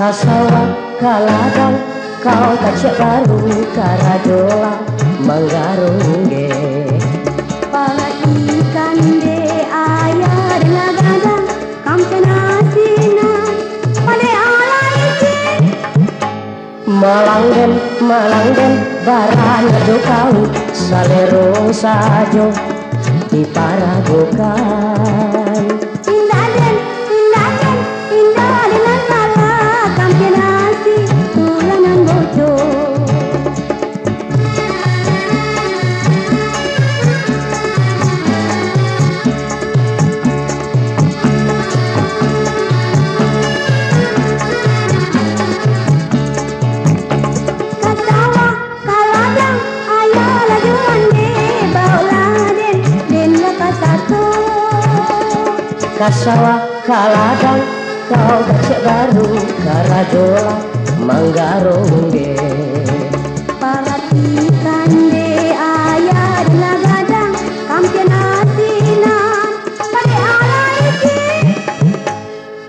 Kasawa kaladang kau kacek baru karadola manggarungge. Para ikan de ayah dengan gadang kampenasina pada alai ikin. Malangden barana do kau salero sajo di paragokan. Indah dengan kala kampenasi tulanan bojo. Kasawa kaladang kau kacek baru karadola manggarongge. Para ikan de ayah dengan gadang kampenasina pada alai ikin.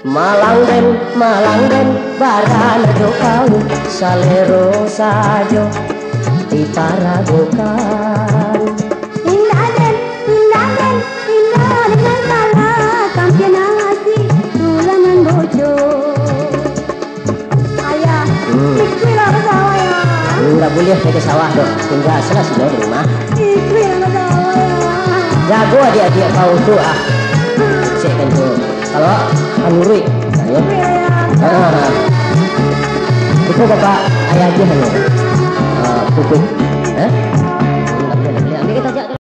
Malangden barana do kau salero sajo di paragokan. Indah dengan kala kampenasi tulanan bojo. Ayah, istri lah ke sawah ya. Nggak boleh ke sawah dong, tinggal selas di rumah. Istri lah ke sawah ya. Jago adik-adik kau tuh ah. Cek kan tuh. Kalau anurui, ayo. Istri ya. Itu bapak ayah dia hanya.